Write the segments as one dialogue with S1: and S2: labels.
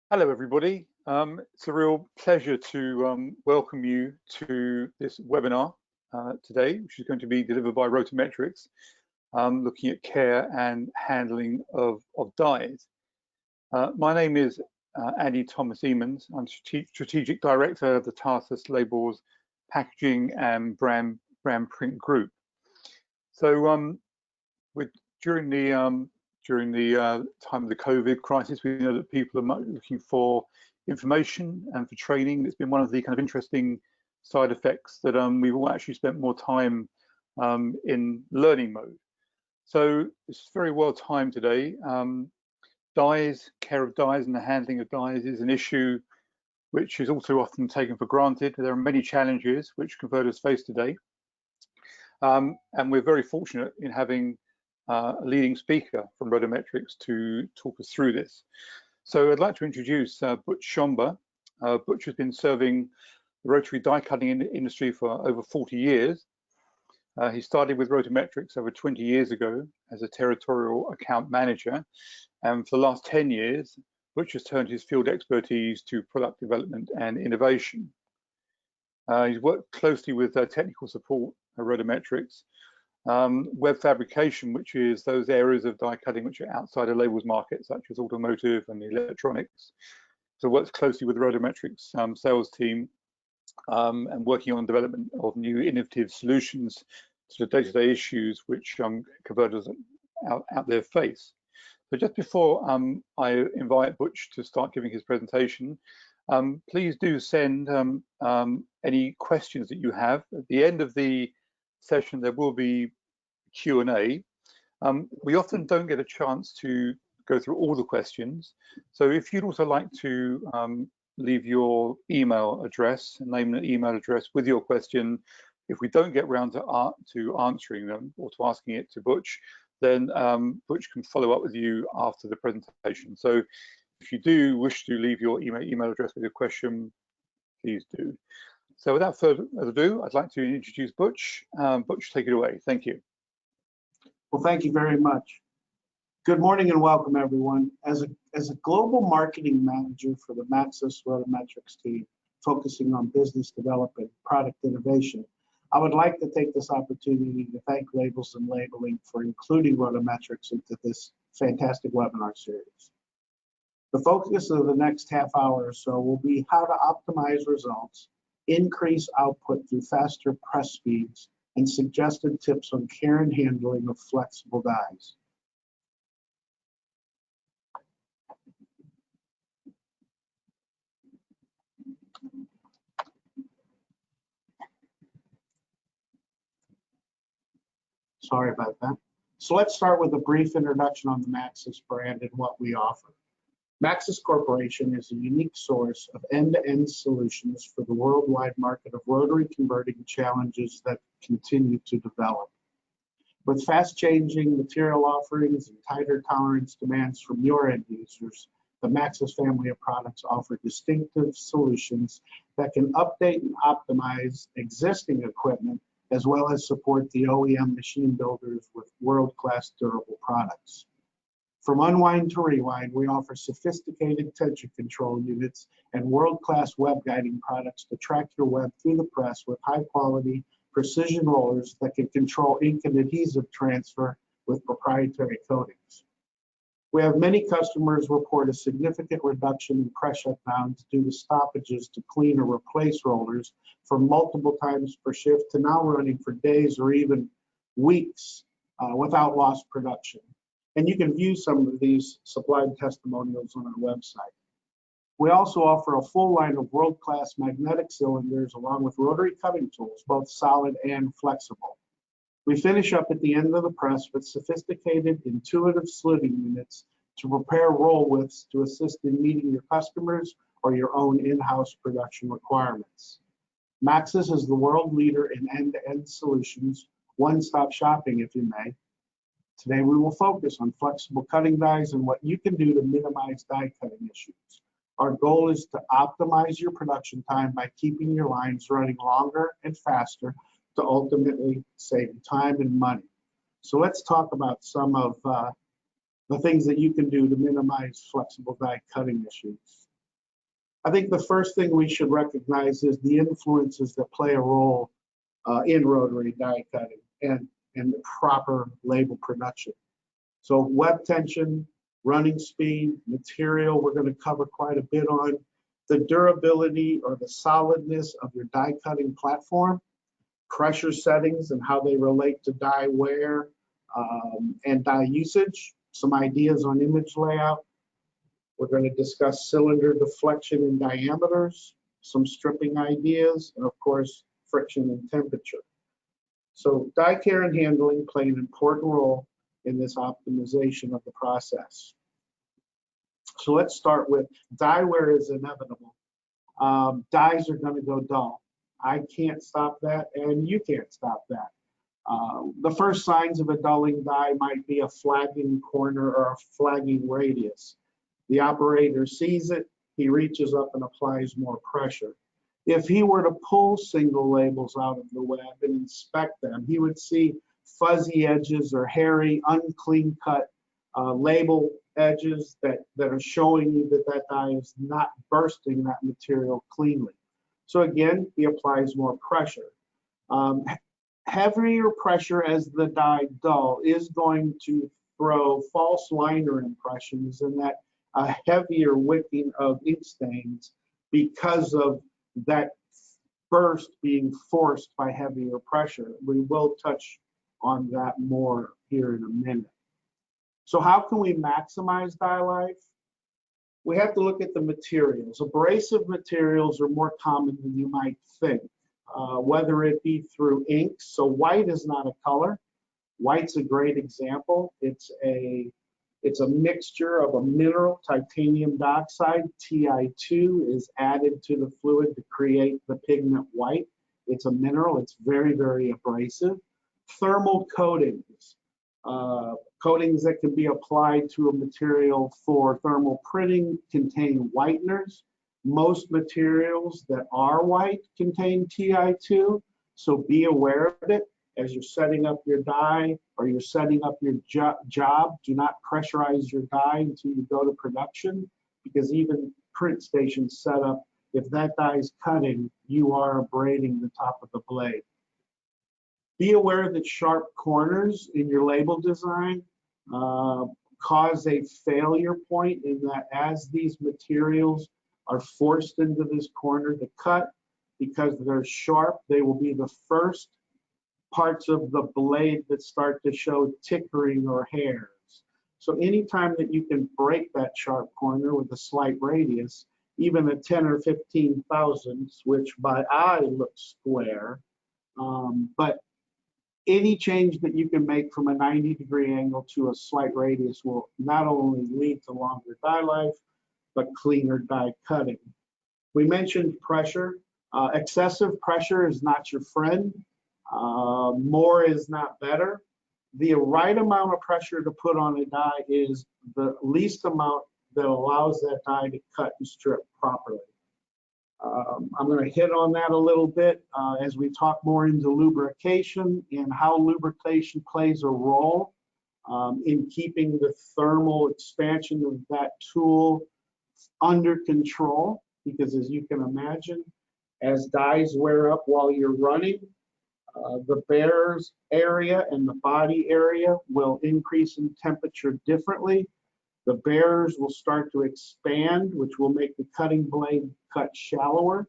S1: Hello, everybody. It's a real pleasure to welcome you to this webinar today, which is going to be delivered by RotoMetrics, looking at care and handling of dyes. My name is Andy Thomas-Emans. I'm Strategic Director of the Tarsus Labels Packaging and Brand Print Group. So during the time of the COVID crisis, we know that people are looking for information and for training. It's been one of the kind of interesting side effects that we've all actually spent more time in learning mode. So it's very well timed today. Dyes, care of dyes and the handling of dyes is an issue which is also often taken for granted. There are many challenges which converters face today. And we're very fortunate in having a leading speaker from RotoMetrics to talk us through this. So I'd like to introduce Butch Schomber. Butch has been serving the rotary die cutting industry for over 40 years. He started with RotoMetrics over 20 years ago as a territorial account manager. And for the last 10 years, Butch has turned his field expertise to product development and innovation. He's worked closely with technical support at RotoMetrics, web fabrication, which is those areas of die cutting which are outside of labels market, such as automotive and electronics. So works closely with the RotoMetrics sales team and working on development of new innovative solutions to the day-to-day issues which converters out there face. So just before I invite Butch to start giving his presentation, please do send any questions that you have. At the end of the session, there will be Q&A. We often don't get a chance to go through all the questions. So if you'd also like to leave your email address and name an email address with your question, if we don't get around to answering them or to asking it to Butch, then Butch can follow up with you after the presentation. So if you do wish to leave your email address with your question, please do. So without further ado, I'd like to introduce Butch. Butch, take it away. Thank you.
S2: Well, thank you very much. Good morning and welcome, everyone. As a global marketing manager for the Maxcess RotoMetrics team, focusing on business development, product innovation, I would like to take this opportunity to thank Labels and Labeling for including RotoMetrics into this fantastic webinar series. The focus of the next half hour or so will be how to optimize results, increase output through faster press speeds, and suggested tips on care and handling of flexible dies. Sorry about that. So let's start with a brief introduction on the Maxcess brand and what we offer. Maxcess Corporation is a unique source of end-to-end solutions for the worldwide market of rotary converting challenges that continue to develop. With fast-changing material offerings and tighter tolerance demands from your end users, the Maxcess family of products offer distinctive solutions that can update and optimize existing equipment, as well as support the OEM machine builders with world-class durable products. From unwind to rewind, we offer sophisticated tension control units and world-class web guiding products to track your web through the press with high-quality precision rollers that can control ink and adhesive transfer with proprietary coatings. We have many customers report a significant reduction in press shutdowns due to stoppages to clean or replace rollers from multiple times per shift to now running for days or even weeks without lost production. And you can view some of these supplied testimonials on our website. We also offer a full line of world-class magnetic cylinders along with rotary cutting tools, both solid and flexible. We finish up at the end of the press with sophisticated, intuitive slitting units to prepare roll widths to assist in meeting your customers or your own in-house production requirements. Maxcess is the world leader in end-to-end solutions, one-stop shopping, if you may. Today, we will focus on flexible cutting dies and what you can do to minimize die cutting issues. Our goal is to optimize your production time by keeping your lines running longer and faster to ultimately save time and money. So let's talk about some of the things that you can do to minimize flexible die cutting issues. I think the first thing we should recognize is the influences that play a role in rotary die cutting and the proper label production. So web tension, running speed, material, we're going to cover quite a bit on. The durability or the solidness of your die cutting platform, pressure settings and how they relate to die wear and die usage, some ideas on image layout. We're going to discuss cylinder deflection and diameters, some stripping ideas, and of course, friction and temperature. So die care and handling play an important role in this optimization of the process. So let's start with die wear is inevitable. Dies are going to go dull. I can't stop that, and you can't stop that. The first signs of a dulling die might be a flagging corner or a flagging radius. The operator sees it, he reaches up and applies more pressure. If he were to pull single labels out of the web and inspect them, he would see fuzzy edges or hairy, unclean cut label edges that are showing you that that die is not bursting that material cleanly. So again, he applies more pressure. Heavier pressure as the die dull is going to throw false liner impressions and that a heavier wicking of ink stains because of that burst being forced by heavier pressure. We will touch on that more here in a minute. So how can we maximize die life? We have to look at the materials. Abrasive materials are more common than you might think, whether it be through inks. So white is not a color. White's a great example. It's a mixture of a mineral, titanium dioxide, Ti2 is added to the fluid to create the pigment white. It's a mineral, it's very, very abrasive. Thermal coatings, coatings that can be applied to a material for thermal printing contain whiteners. Most materials that are white contain Ti2, so be aware of it. As you're setting up your die or you're setting up your job, do not pressurize your die until you go to production, because even print station setup, if that die is cutting, you are abrading the top of the blade. Be aware that sharp corners in your label design cause a failure point in that as these materials are forced into this corner to cut, because they're sharp, they will be the first parts of the blade that start to show tickering or hairs. So anytime that you can break that sharp corner with a slight radius, even a 10 or 15 thousandths, which by eye looks square, but any change that you can make from a 90-degree angle to a slight radius will not only lead to longer die life, but cleaner die cutting. We mentioned pressure. Excessive pressure is not your friend. More is not better. The right amount of pressure to put on a die is the least amount that allows that die to cut and strip properly. I'm going to hit on that a little bit as we talk more into lubrication and how lubrication plays a role in keeping the thermal expansion of that tool under control, because as you can imagine, as dies wear up while you're running, the bearers area and the body area will increase in temperature differently. The bearers will start to expand, which will make the cutting blade cut shallower.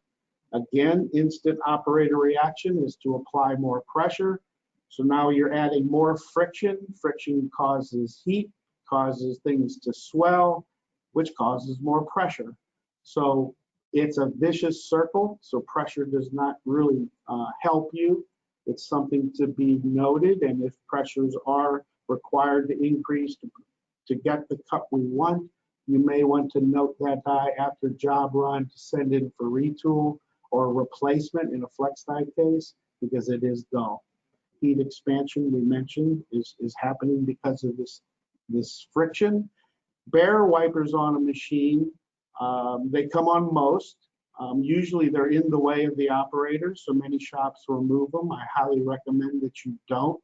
S2: Again, instant operator reaction is to apply more pressure. So now you're adding more friction. Friction causes heat, causes things to swell, which causes more pressure. So it's a vicious circle. So pressure does not really help you. It's something to be noted, and if pressures are required to increase to get the cut we want, you may want to note that die after job run to send in for retool or replacement in a flex die case, because it is dull. Heat expansion we mentioned is happening because of this friction. Bearer wipers on a machine, they come on most. Usually they're in the way of the operator, so many shops remove them. I highly recommend that you don't.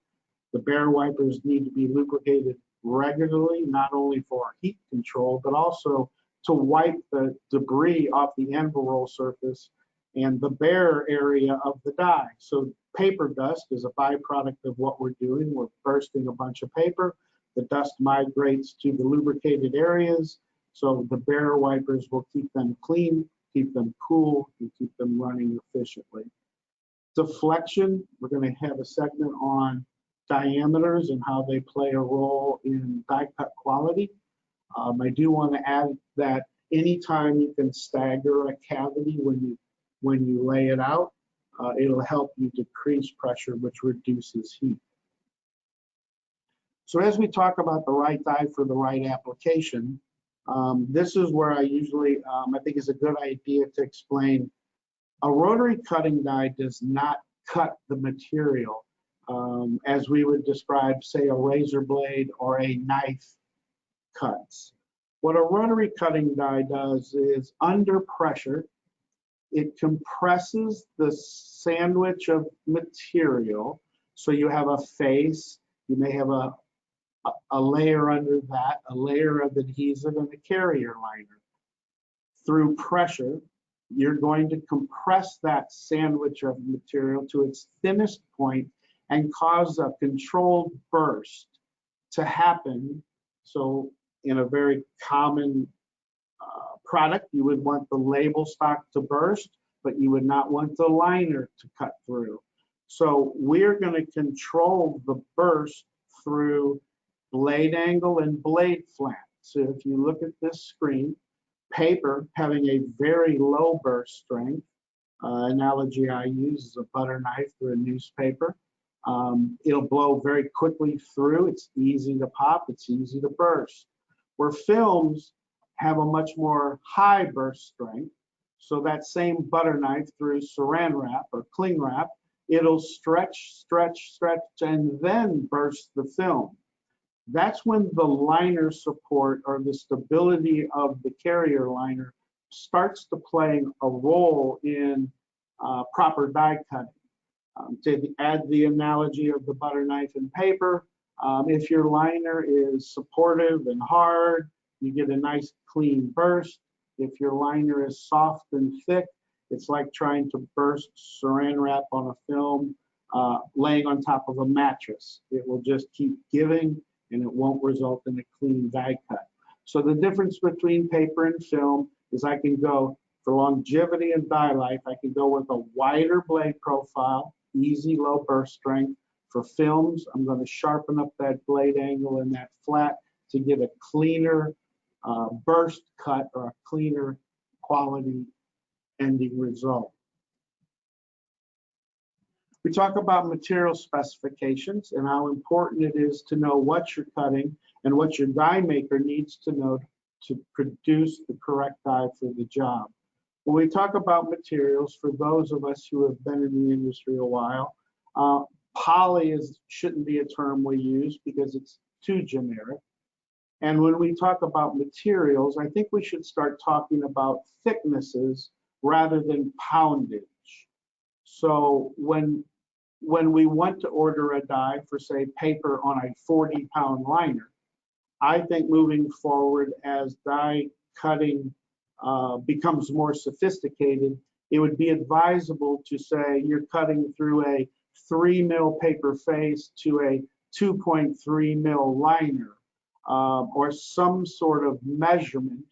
S2: The bearer wipers need to be lubricated regularly, not only for heat control, but also to wipe the debris off the anvil roll surface and the bare area of the die. So paper dust is a byproduct of what we're doing. We're bursting a bunch of paper. The dust migrates to the lubricated areas. So the bare wipers will keep them clean, keep them cool, and keep them running efficiently. Deflection, we're going to have a segment on diameters and how they play a role in die cut quality. I do want to add that anytime you can stagger a cavity when you lay it out, it'll help you decrease pressure, which reduces heat. So as we talk about the right die for the right application, this is where I usually, I think is a good idea to explain. A rotary cutting die does not cut the material as we would describe, say, a razor blade or a knife cuts. What a rotary cutting die does is, under pressure, it compresses the sandwich of material. So you have a face, you may have a layer under that, a layer of adhesive, and a carrier liner. Through pressure, you're going to compress that sandwich of material to its thinnest point and cause a controlled burst to happen. So in a very common product, you would want the label stock to burst, but you would not want the liner to cut through. So we're going to control the burst through blade angle and blade flank. So if you look at this screen, paper having a very low burst strength, analogy I use is a butter knife through a newspaper. It'll blow very quickly through. It's easy to pop. It's easy to burst. Where films have a much more high burst strength. So that same butter knife through saran wrap or cling wrap, it'll stretch, stretch, stretch, and then burst the film. That's when the liner support or the stability of the carrier liner starts to play a role in proper die cutting. To add the analogy of the butter knife and paper, if your liner is supportive and hard, you get a nice clean burst. If your liner is soft and thick, it's like trying to burst saran wrap on a film laying on top of a mattress. It will just keep giving and it won't result in a clean die cut. So the difference between paper and film is I can go for longevity and die life, I can go with a wider blade profile, easy low burst strength. For films, I'm going to sharpen up that blade angle and that flat to get a cleaner burst cut or a cleaner quality ending result. We talk about material specifications and how important it is to know what you're cutting and what your die maker needs to know to produce the correct die for the job. When we talk about materials, for those of us who have been in the industry a while, poly shouldn't be a term we use because it's too generic. And when we talk about materials, I think we should start talking about thicknesses rather than poundage. So when we want to order a die for, say, paper on a 40-pound liner, I think moving forward as die cutting becomes more sophisticated, it would be advisable to say you're cutting through a 3 mil paper face to a 2.3 mil liner, or some sort of measurement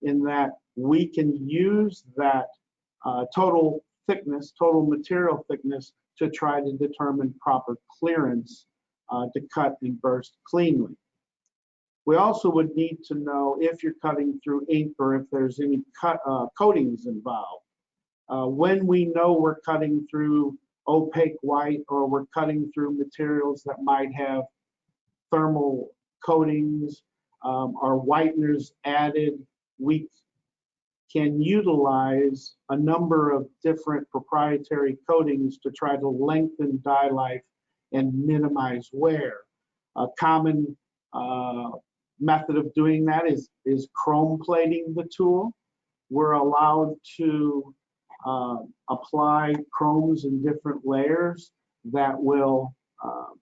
S2: in that we can use that total thickness, total material thickness to try to determine proper clearance to cut and burst cleanly. We also would need to know if you're cutting through ink or if there's any coatings involved. When we know we're cutting through opaque white or we're cutting through materials that might have thermal coatings or whiteners added, we can utilize a number of different proprietary coatings to try to lengthen die life and minimize wear. A common method of doing that is chrome plating the tool. We're allowed to apply chromes in different layers that will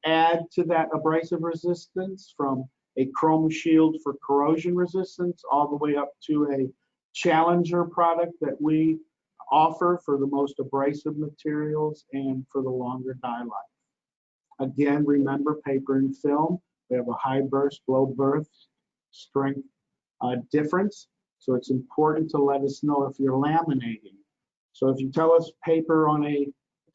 S2: add to that abrasive resistance from a chrome shield for corrosion resistance, all the way up to a Challenger product that we offer for the most abrasive materials and for the longer die life. Again, remember paper and film, they have a high burst, low burst strength difference. So it's important to let us know if you're laminating. So if you tell us paper on a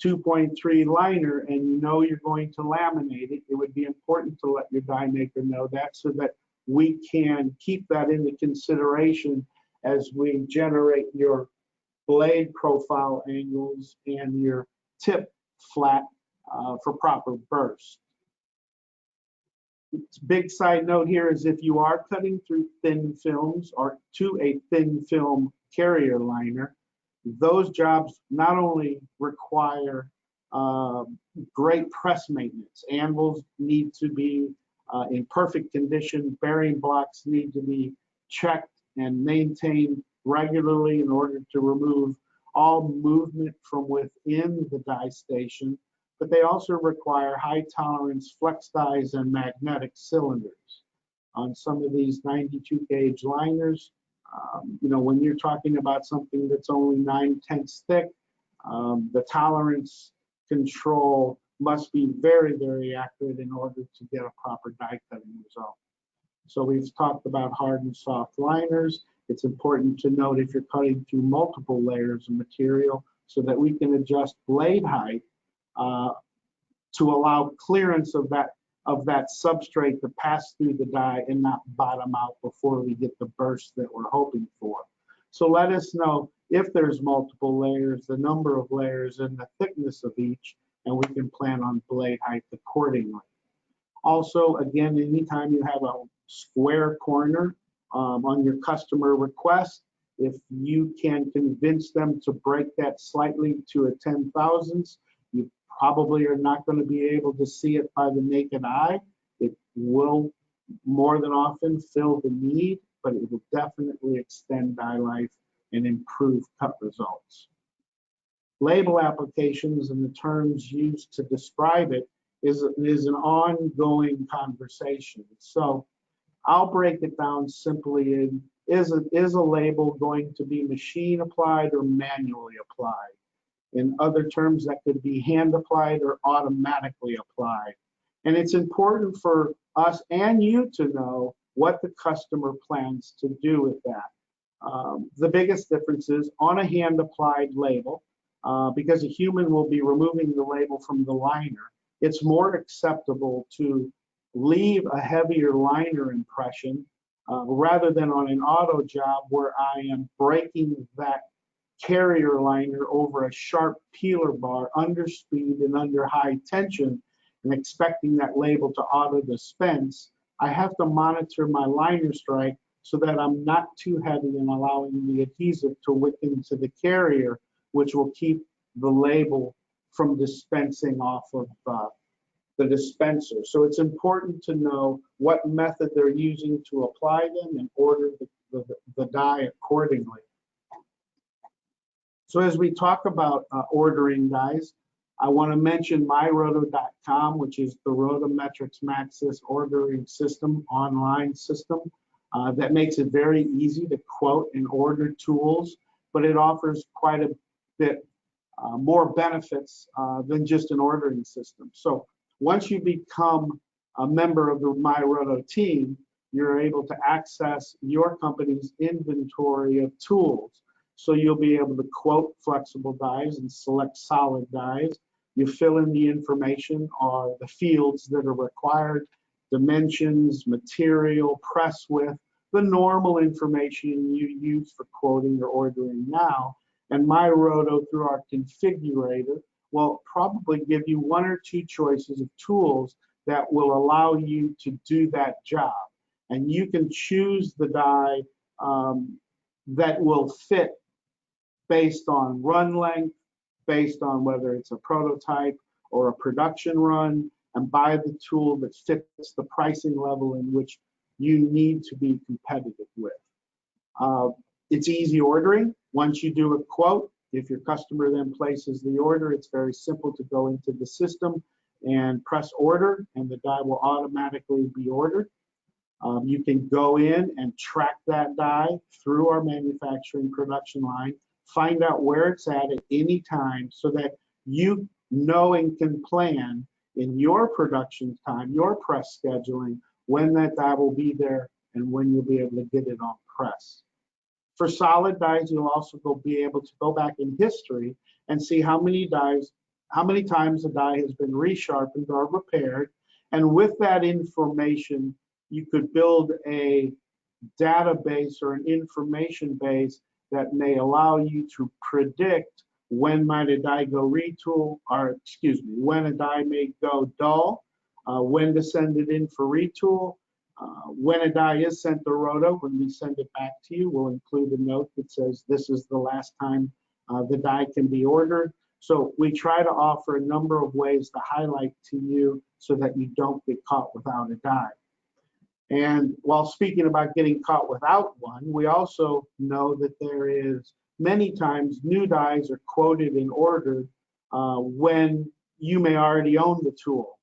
S2: 2.3 liner and you know you're going to laminate it, it would be important to let your die maker know that so that we can keep that into consideration as we generate your blade profile angles and your tip flat for proper burst. Big side note here is if you are cutting through thin films or to a thin film carrier liner, those jobs not only require great press maintenance. Anvils need to be in perfect condition. Bearing blocks need to be checked and maintained regularly in order to remove all movement from within the die station, but they also require high tolerance flex dies and magnetic cylinders. On some of these 92 gauge liners, you know, when you're talking about something that's only 9/10 thick, the tolerance control must be very, very accurate in order to get a proper die cutting result. So we've talked about hard and soft liners. It's important to note if you're cutting through multiple layers of material so that we can adjust blade height to allow clearance of that substrate to pass through the die and not bottom out before we get the burst that we're hoping for. So let us know if there's multiple layers, the number of layers, and the thickness of each, and we can plan on blade height accordingly. Also, again, anytime you have a square corner on your customer request, if you can convince them to break that slightly to a 10,000ths, you probably are not going to be able to see it by the naked eye. It will more than often fill the need, but it will definitely extend die life and improve cut results. Label applications and the terms used to describe it is an ongoing conversation. So I'll break it down simply in, is a label going to be machine applied or manually applied? In other terms, that could be hand applied or automatically applied. And it's important for us and you to know what the customer plans to do with that. The biggest difference is on a hand applied label, because a human will be removing the label from the liner, it's more acceptable to leave a heavier liner impression rather than on an auto job where I am breaking that carrier liner over a sharp peeler bar under speed and under high tension and expecting that label to auto dispense. I have to monitor my liner strike so that I'm not too heavy and allowing the adhesive to wick into the carrier, which will keep the label from dispensing off of the dispenser. So it's important to know what method they're using to apply them and order the die accordingly. So as we talk about ordering dies, I want to mention myroto.com, which is the RotoMetrics Maxcess ordering system, online system that makes it very easy to quote and order tools, but it offers quite a bit more benefits than just an ordering system. So once you become a member of the MyRoto team, you're able to access your company's inventory of tools. So you'll be able to quote flexible dies and select solid dies. You fill in the information or the fields that are required, dimensions, material, press width, the normal information you use for quoting or ordering now. And MyRoto, through our configurator, will probably give you one or two choices of tools that will allow you to do that job. And you can choose the die that will fit based on run length, based on whether it's a prototype or a production run, and buy the tool that fits the pricing level in which you need to be competitive with. It's easy ordering. Once you do a quote, if your customer then places the order, it's very simple to go into the system and press order, and the die will automatically be ordered. You can go in and track that die through our manufacturing production line, find out where it's at any time so that you know and can plan in your production time, your press scheduling, when that die will be there and when you'll be able to get it on press. For solid dies, you'll also be able to go back in history and see how many times the die has been resharpened or repaired. And with that information, you could build a database or an information base that may allow you to predict when might a die go retool, or excuse me, when a die may go dull, when to send it in for retool. When a die is sent to Roto, when we send it back to you, we'll include a note that says this is the last time the die can be ordered. So we try to offer a number of ways to highlight to you so that you don't get caught without a die. And while speaking about getting caught without one, we also know that there is many times new dies are quoted and ordered when you may already own the tool.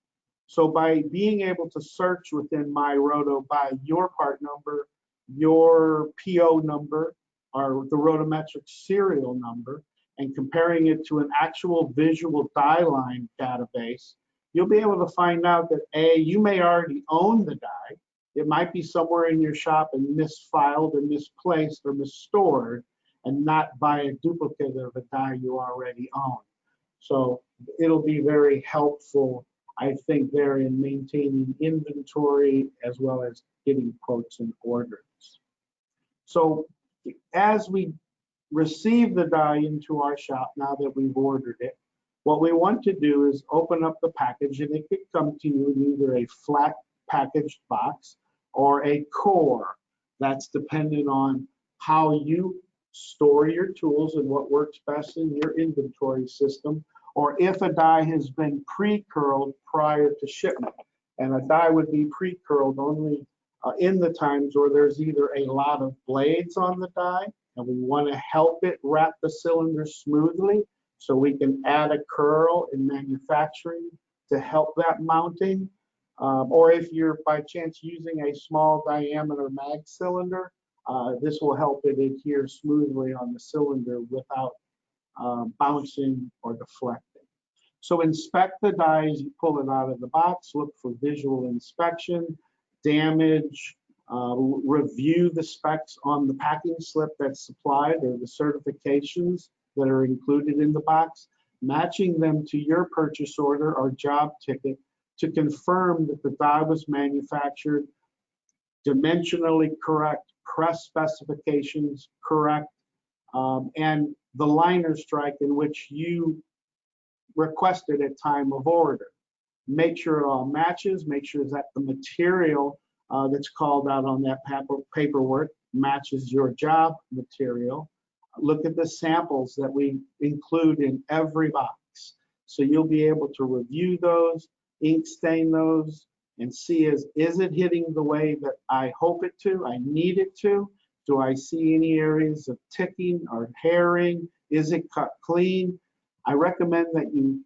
S2: So by being able to search within My Roto by your part number, your PO number, or the RotoMetrics serial number, and comparing it to an actual visual die line database, you'll be able to find out that A, you may already own the die. It might be somewhere in your shop and misfiled or misplaced or misstored, and not buy a duplicate of a die you already own. So it'll be very helpful, I think, there in maintaining inventory as well as getting quotes and orders. So as we receive the die into our shop, now that we've ordered it, what we want to do is open up the package, and it could come to you in either a flat packaged box or a core. That's dependent on how you store your tools and what works best in your inventory system, or if a die has been pre-curled prior to shipment. And a die would be pre-curled only in the times where there's either a lot of blades on the die, and we want to help it wrap the cylinder smoothly, so we can add a curl in manufacturing to help that mounting. Or if you're by chance using a small diameter mag cylinder, this will help it adhere smoothly on the cylinder without bouncing or deflecting. So inspect the die as you pull it out of the box, look for visual inspection, damage, review the specs on the packing slip that's supplied or the certifications that are included in the box, matching them to your purchase order or job ticket to confirm that the die was manufactured dimensionally correct, press specifications correct, and the liner strike in which you requested at time of order. Make sure it all matches, make sure that the material that's called out on that paperwork matches your job material. Look at the samples that we include in every box. So you'll be able to review those, ink stain those, and see is it hitting the way that I hope it to, I need it to? Do I see any areas of ticking or hairing? Is it cut clean? I recommend that you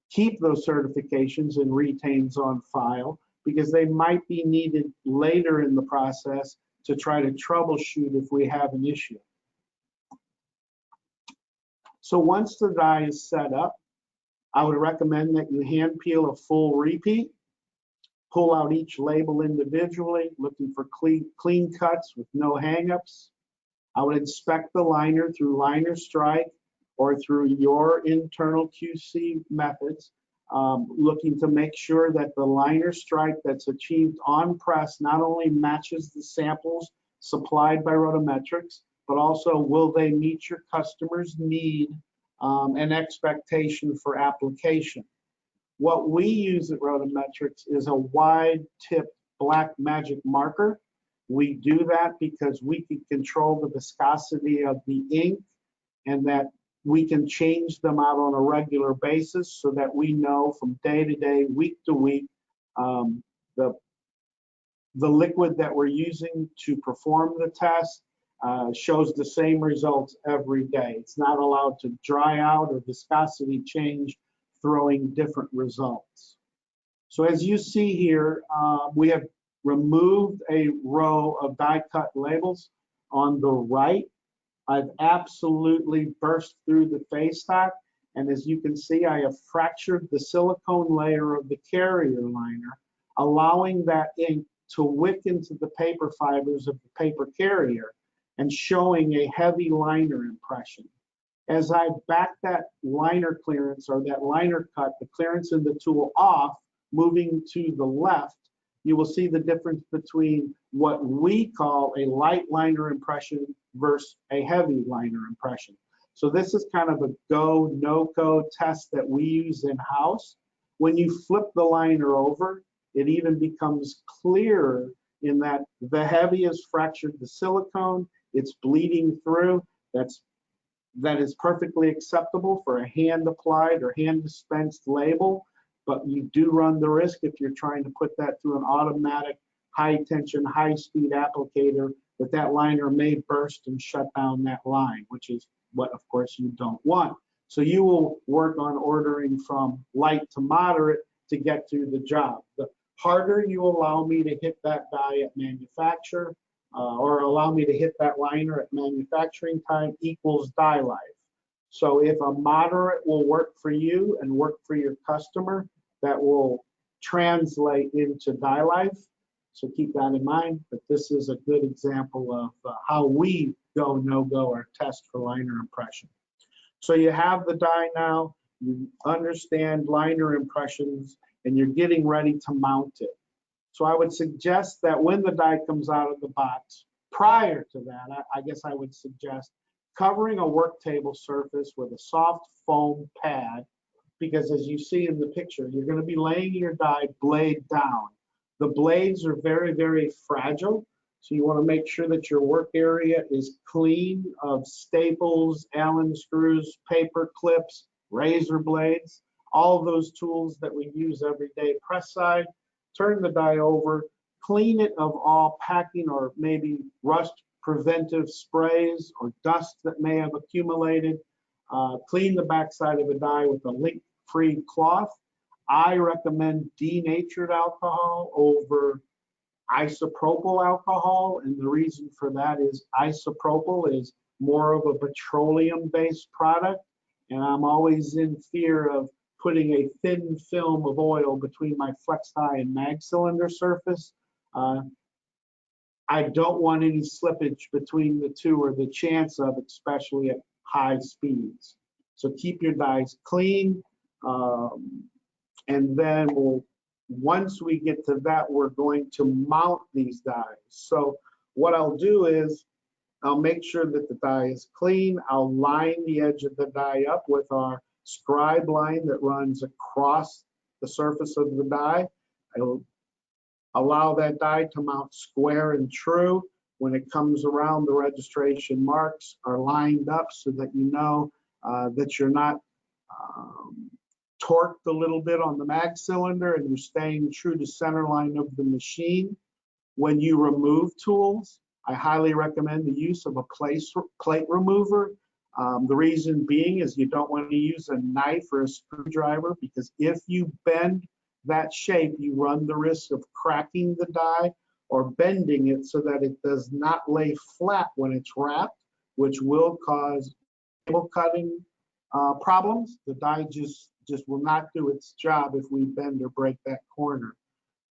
S2: keep those certifications and retains on file, because they might be needed later in the process to try to troubleshoot if we have an issue. So once the die is set up, I would recommend that you hand peel a full repeat, pull out each label individually, looking for clean cuts with no hangups. I would inspect the liner through liner strike or through your internal QC methods, looking to make sure that the liner strike that's achieved on press not only matches the samples supplied by RotoMetrics, but also will they meet your customer's need and expectation for application. What we use at RotoMetrics is a wide-tipped black magic marker. We do that because we can control the viscosity of the ink, and that we can change them out on a regular basis so that we know from day to day, week to week, the liquid that we're using to perform the test shows the same results every day. It's not allowed to dry out or viscosity change, throwing different results. So as you see here, we have removed a row of die cut labels. On the right, I've absolutely burst through the face stock, and as you can see, I have fractured the silicone layer of the carrier liner, allowing that ink to wick into the paper fibers of the paper carrier and showing a heavy liner impression. As I back that liner clearance or that liner cut, the clearance in the tool off, moving to the left, you will see the difference between what we call a light liner impression versus a heavy liner impression. So this is kind of a go, no-go test that we use in-house. When you flip the liner over, it even becomes clearer in that the heavy has fractured the silicone, it's bleeding through. That is perfectly acceptable for a hand-applied or hand-dispensed label, but you do run the risk if you're trying to put that through an automatic, high-tension, high-speed applicator, that liner may burst and shut down that line, which is what, of course, you don't want. So you will work on ordering from light to moderate to get to the job. The harder you allow me to hit that die at manufacture, or allow me to hit that liner at manufacturing time equals die life. So if a moderate will work for you and work for your customer, that will translate into die life. So keep that in mind, but this is a good example of how we go, no-go, or test for liner impression. So you have the die now, you understand liner impressions, and you're getting ready to mount it. So I would suggest that when the die comes out of the box, prior to that, I guess I would suggest covering a work table surface with a soft foam pad, because as you see in the picture, you're going to be laying your die blade down. The blades are very, very fragile, so you want to make sure that your work area is clean of staples, Allen screws, paper clips, razor blades, all those tools that we use every day press side. Turn the die over, clean it of all packing or maybe rust preventive sprays or dust that may have accumulated. Clean the backside of a die with a link-free cloth. I recommend denatured alcohol over isopropyl alcohol, and the reason for that is isopropyl is more of a petroleum-based product, and I'm always in fear of putting a thin film of oil between my flex die and mag cylinder surface. I don't want any slippage between the two, or the chance of, especially at high speeds. So keep your dies clean, and then once we get to that, we're going to mount these dies. So what I'll do is I'll make sure that the die is clean. I'll line the edge of the die up with our scribe line that runs across the surface of the die. I'll allow that die to mount square and true. When it comes around, the registration marks are lined up so that you know that you're not torqued a little bit on the mag cylinder and you're staying true to center line of the machine. When you remove tools, I highly recommend the use of a plate remover. The reason being is you don't want to use a knife or a screwdriver, because if you bend that shape, you run the risk of cracking the die or bending it so that it does not lay flat when it's wrapped, which will cause cable cutting problems. The die just will not do its job if we bend or break that corner.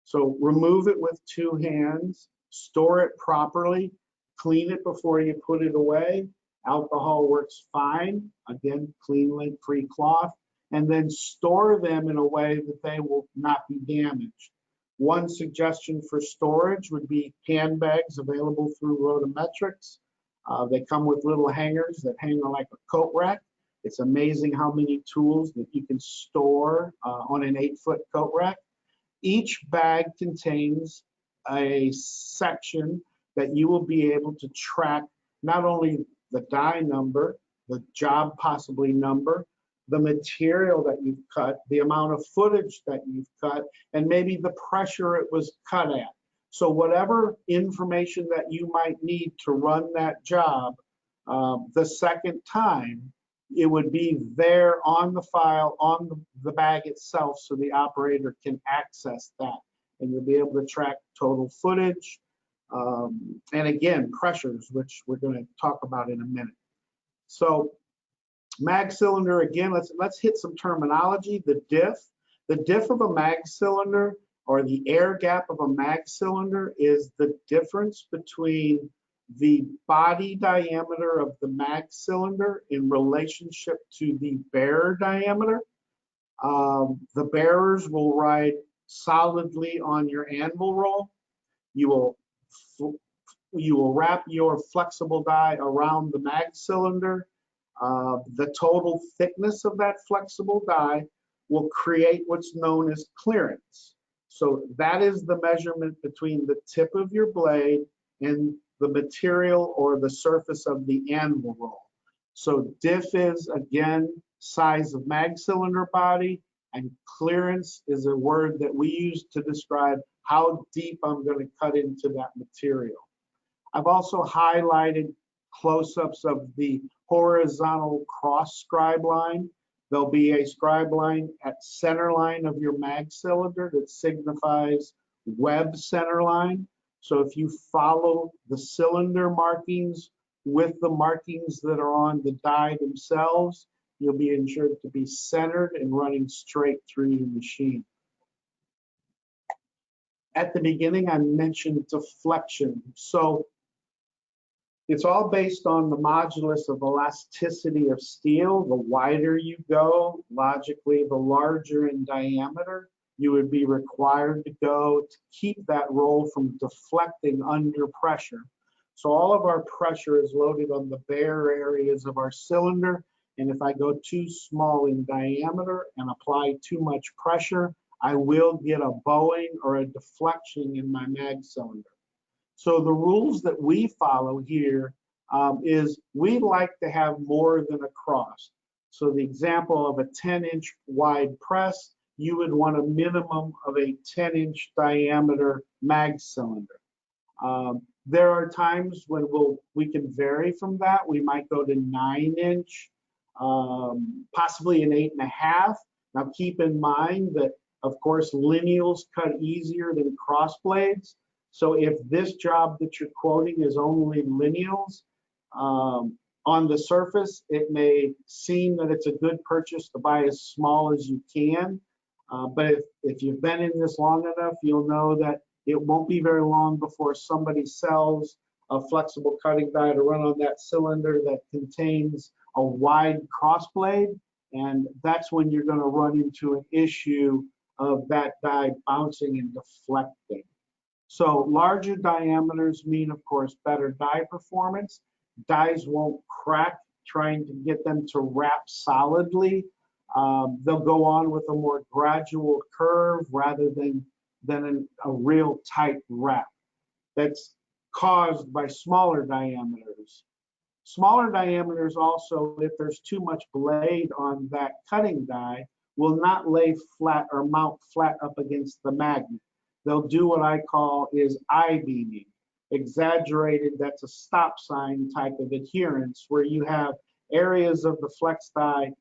S2: So remove it with two hands, store it properly, clean it before you put it away. Alcohol works fine. Again, clean lint-free cloth, and then store them in a way that they will not be damaged. One suggestion for storage would be handbags available through RotoMetrics. They come with little hangers that hang like a coat rack. It's amazing how many tools that you can store on an 8-foot coat rack. Each bag contains a section that you will be able to track not only the die number, the job possibly number, the material that you've cut, the amount of footage that you've cut, and maybe the pressure it was cut at. So whatever information that you might need to run that job the second time, it would be there on the file, on the bag itself, so the operator can access that. and you'll be able to track total footage, and again, pressures, which we're going to talk about in a minute. So mag cylinder, again, let's hit some terminology. The diff of a mag cylinder, or the air gap of a mag cylinder, is the difference between the body diameter of the mag cylinder in relationship to the bearer diameter. The bearers will ride solidly on your anvil roll. You will wrap your flexible die around the mag cylinder. The total thickness of that flexible die will create what's known as clearance. So that is the measurement between the tip of your blade and the material or the surface of the anvil roll. So diff is, again, size of mag cylinder body, and clearance is a word that we use to describe how deep I'm going to cut into that material. I've also highlighted close-ups of the horizontal cross scribe line. There'll be a scribe line at center line of your mag cylinder that signifies web center line. So if you follow the cylinder markings with the markings that are on the die themselves, you'll be ensured to be centered and running straight through your machine. At the beginning, I mentioned deflection. So it's all based on the modulus of elasticity of steel. The wider you go, logically, the larger in diameter you would be required to go to keep that roll from deflecting under pressure. So all of our pressure is loaded on the bare areas of our cylinder, and if I go too small in diameter and apply too much pressure, I will get a bowing or a deflection in my mag cylinder. So the rules that we follow here is we like to have more than a cross. So the example of a 10-inch wide press, you would want a minimum of a 10-inch diameter mag cylinder. There are times when we can vary from that. We might go to 9-inch, possibly an 8.5. Now keep in mind that, of course, lineals cut easier than cross blades. So if this job that you're quoting is only lineals, on the surface, it may seem that it's a good purchase to buy as small as you can. But if you've been in this long enough, you'll know that it won't be very long before somebody sells a flexible cutting die to run on that cylinder that contains a wide cross blade. And that's when you're going to run into an issue of that die bouncing and deflecting. So larger diameters mean, of course, better die performance. Dies won't crack trying to get them to wrap solidly. They'll go on with a more gradual curve rather than a real tight wrap. That's caused by smaller diameters. Smaller diameters also, if there's too much blade on that cutting die, will not lay flat or mount flat up against the magnet. They'll do what I call is I-beaming. Exaggerated, that's a stop sign type of adherence, where you have areas of the flex die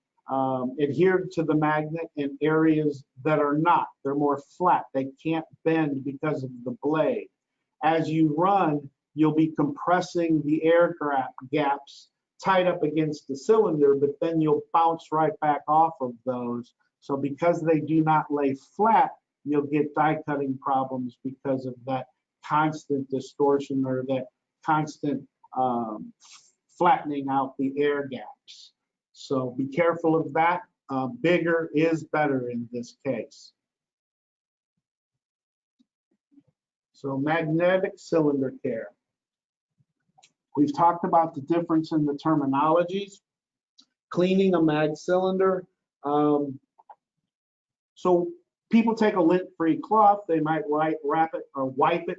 S2: adhered to the magnet and areas that are not. They're more flat. They can't bend because of the blade. As you run, you'll be compressing the air gaps tied up against the cylinder, but then you'll bounce right back off of those. So because they do not lay flat, you'll get die cutting problems because of that constant distortion or that constant flattening out the air gaps. So be careful of that. Bigger is better in this case. So magnetic cylinder care. We've talked about the difference in the terminologies. Cleaning a mag cylinder. So people take a lint-free cloth. They might wrap it or wipe it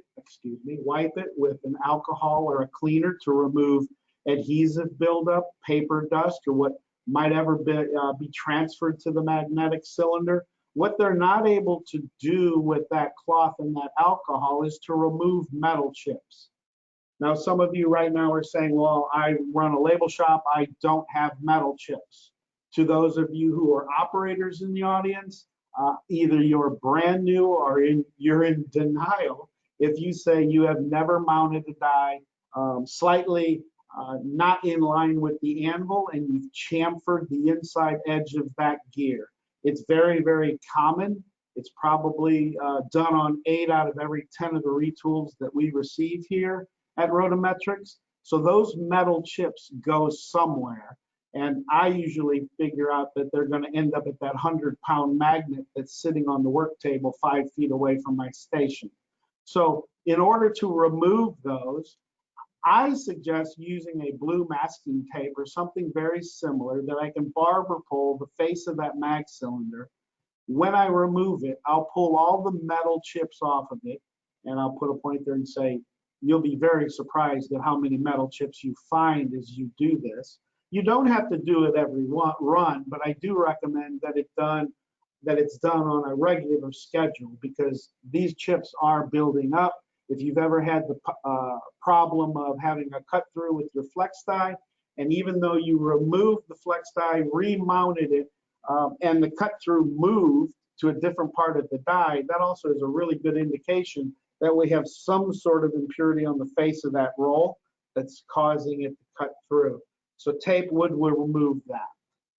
S2: with an alcohol or a cleaner to remove adhesive buildup, paper dust, or what might ever be transferred to the magnetic cylinder. What they're not able to do with that cloth and that alcohol is to remove metal chips. Now, some of you right now are saying, well, I run a label shop, I don't have metal chips. To those of you who are operators in the audience, either you're brand new or you're in denial if you say you have never mounted a die slightly not in line with the anvil and you've chamfered the inside edge of that gear. It's very, very common. It's probably done on 8 out of every 10 of the retools that we receive here at RotoMetrics. So those metal chips go somewhere. And I usually figure out that they're going to end up at that 100-pound magnet that's sitting on the work table 5 feet away from my station. So in order to remove those, I suggest using a blue masking tape or something very similar that I can barber pull the face of that mag cylinder. When I remove it, I'll pull all the metal chips off of it, and I'll put a point there and say, you'll be very surprised at how many metal chips you find as you do this. You don't have to do it every run, but I do recommend that it's done on a regular schedule because these chips are building up. If you've ever had the problem of having a cut through with your flex die, and even though you removed the flex die, remounted it, and the cut through moved to a different part of the die, that also is a really good indication that we have some sort of impurity on the face of that roll that's causing it to cut through. So tape would remove that.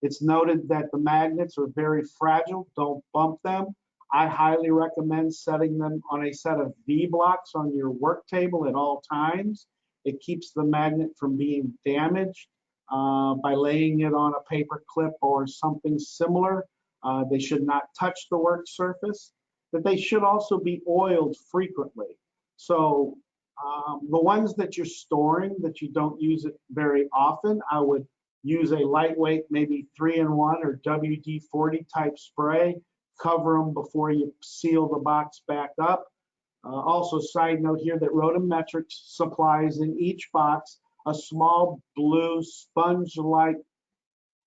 S2: It's noted that the magnets are very fragile. Don't bump them. I highly recommend setting them on a set of V blocks on your work table at all times. It keeps the magnet from being damaged by laying it on a paper clip or something similar. They should not touch the work surface, but they should also be oiled frequently. So the ones that you're storing that you don't use it very often, I would use a lightweight, maybe 3-in-1 or WD-40 type spray. Cover them before you seal the box back up. Also, side note here that RotoMetrics supplies in each box a small blue sponge-like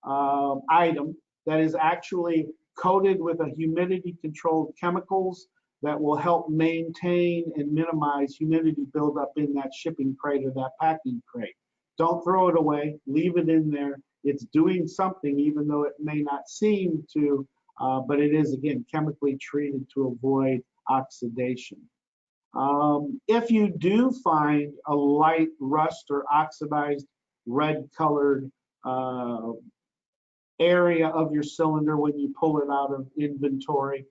S2: item that is actually coated with a humidity-controlled chemicals that will help maintain and minimize humidity buildup in that shipping crate or that packing crate. Don't throw it away. Leave it in there. It's doing something, even though it may not seem to, but it is, again, chemically treated to avoid oxidation. If you do find a light rust or oxidized red-colored area of your cylinder when you pull it out of inventory,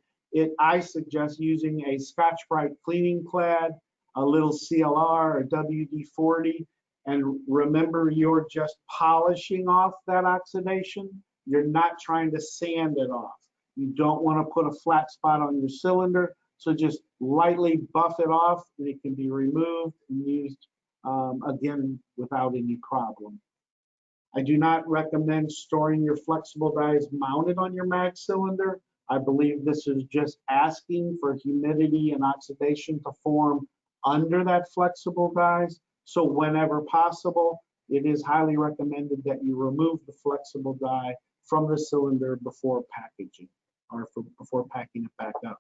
S2: I suggest using a Scotch-Brite cleaning clad, a little CLR or WD-40, and remember you're just polishing off that oxidation. You're not trying to sand it off. You don't want to put a flat spot on your cylinder, so just lightly buff it off and it can be removed and used again without any problem. I do not recommend storing your flexible dies mounted on your mag cylinder. I believe this is just asking for humidity and oxidation to form under that flexible dies. So whenever possible, it is highly recommended that you remove the flexible die from the cylinder before packaging or before packing it back up.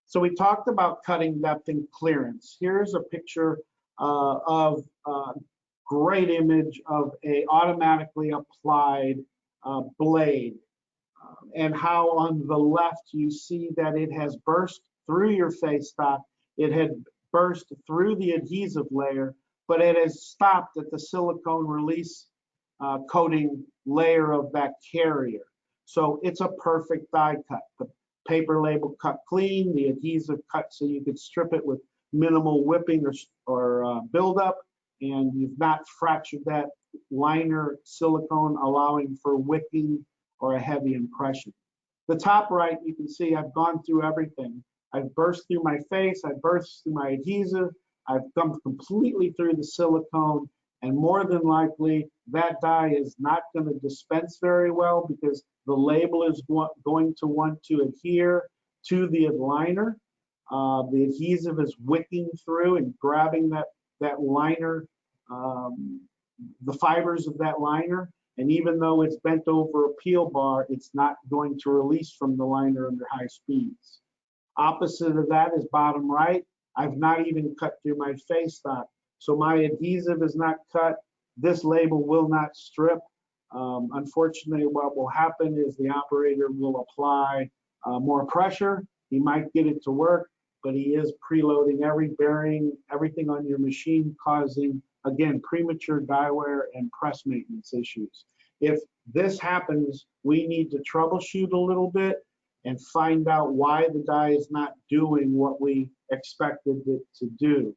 S2: So we talked about cutting depth and clearance. Here's a picture of a great image of a automatically applied blade. And how on the left you see that it has burst through your face stock. It had burst through the adhesive layer, but it has stopped at the silicone release coating layer of that carrier. So it's a perfect die cut. The paper label cut clean, the adhesive cut so you could strip it with minimal whipping or buildup, and you've not fractured that liner silicone, allowing for wicking or a heavy impression. The top right, you can see I've gone through everything. I've burst through my face, I've burst through my adhesive, I've come completely through the silicone, and more than likely that die is not going to dispense very well because the label is going to want to adhere to the liner. The adhesive is wicking through and grabbing that liner, the fibers of that liner, and even though it's bent over a peel bar, it's not going to release from the liner under high speeds. Opposite of that is bottom right. I've not even cut through my face stock, so my adhesive is not cut. This label will not strip. Unfortunately, what will happen is the operator will apply more pressure. He might get it to work, but he is preloading every bearing, everything on your machine, causing, again, premature die wear and press maintenance issues. If this happens, we need to troubleshoot a little bit and find out why the die is not doing what we expected it to do.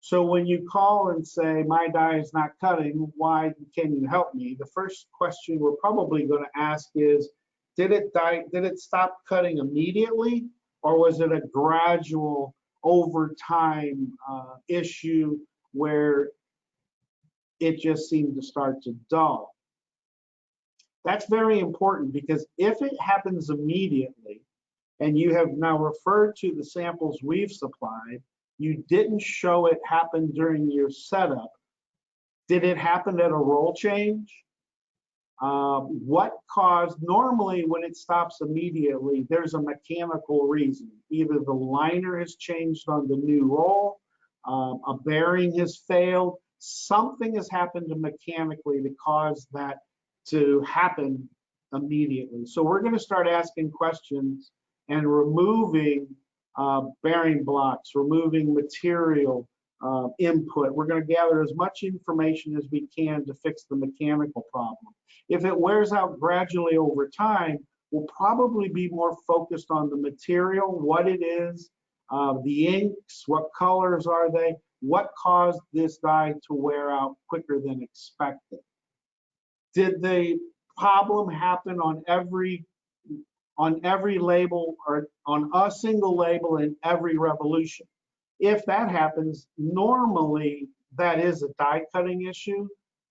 S2: So when you call and say, my die is not cutting, why can you help me? The first question we're probably going to ask is, did it stop cutting immediately, or was it a gradual over time issue where it just seemed to start to dull? That's very important, because if it happens immediately, and you have now referred to the samples we've supplied, you didn't show it happen during your setup. Did it happen at a roll change? What caused, normally when it stops immediately, there's a mechanical reason. Either the liner has changed on the new roll, a bearing has failed, something has happened mechanically to cause that to happen immediately. So we're going to start asking questions and removing bearing blocks, removing material input. We're going to gather as much information as we can to fix the mechanical problem. If it wears out gradually over time, we'll probably be more focused on the material, what it is, the inks, what colors are they, what caused this die to wear out quicker than expected. Did the problem happen on every label, or on a single label in every revolution? If that happens, normally that is a die cutting issue,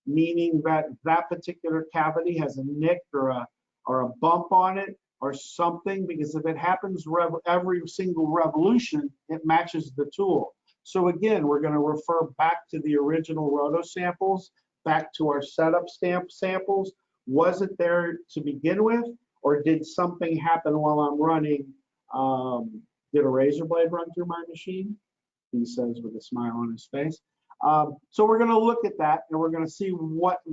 S2: meaning that that particular cavity has a nick or a bump on it or something, because if it happens every single revolution, it matches the tool. So again, we're going to refer back to the original roto samples, back to our setup samples. Was it there to begin with, or did something happen while I'm running? Did a razor blade run through my machine? He says with a smile on his face. So we're going to look at that, and we're going to see what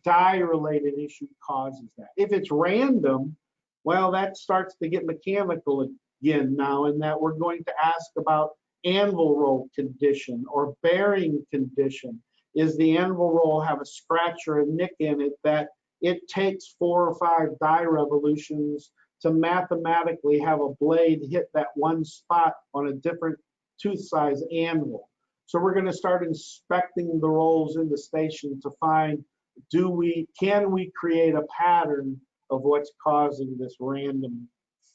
S2: die-related issue causes that. If it's random, well, that starts to get mechanical again now, in that we're going to ask about anvil roll condition or bearing condition. Is the anvil roll have a scratch or a nick in it that it takes 4 or 5 die revolutions to mathematically have a blade hit that one spot on a different tooth size anvil? So we're going to start inspecting the rolls in the station to find, can we create a pattern of what's causing this random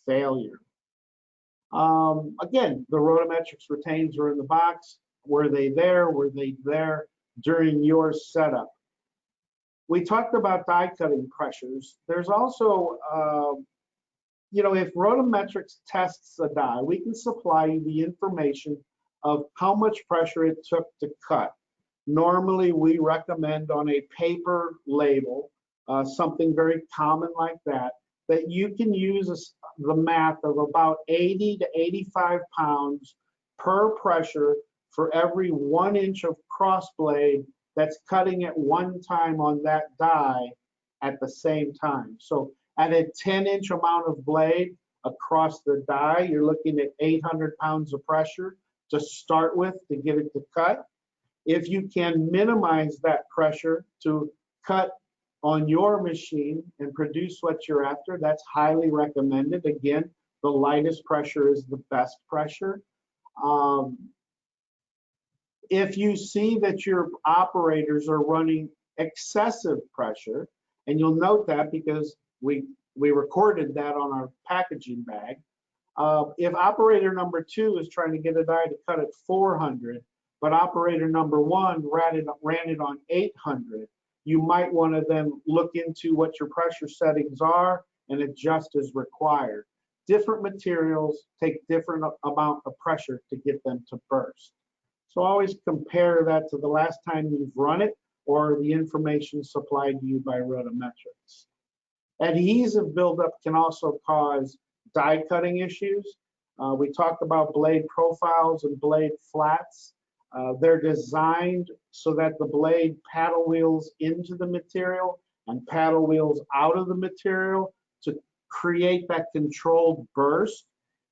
S2: failure? Again, the RotoMetrics retains are in the box. Were they there? Were they there during your setup? We talked about die cutting pressures. There's also, if RotoMetrics tests a die, we can supply you the information of how much pressure it took to cut. Normally, we recommend on a paper label, something very common like that you can use the math of about 80 to 85 pounds per pressure for every 1 inch of cross blade that's cutting at one time on that die at the same time. So at a 10-inch amount of blade across the die, you're looking at 800 pounds of pressure to start with to get it to cut. If you can minimize that pressure to cut on your machine and produce what you're after, that's highly recommended. Again, the lightest pressure is the best pressure. If you see that your operators are running excessive pressure, and you'll note that because we recorded that on our packaging bag. If operator number 2 is trying to get a die to cut at 400, but operator number 1 ran it on 800, you might want to then look into what your pressure settings are and adjust as required. Different materials take different amount of pressure to get them to burst. So always compare that to the last time you've run it or the information supplied to you by RotoMetrics. Adhesive buildup can also cause die cutting issues. We talked about blade profiles and blade flats. They're designed so that the blade paddle wheels into the material and paddle wheels out of the material to create that controlled burst.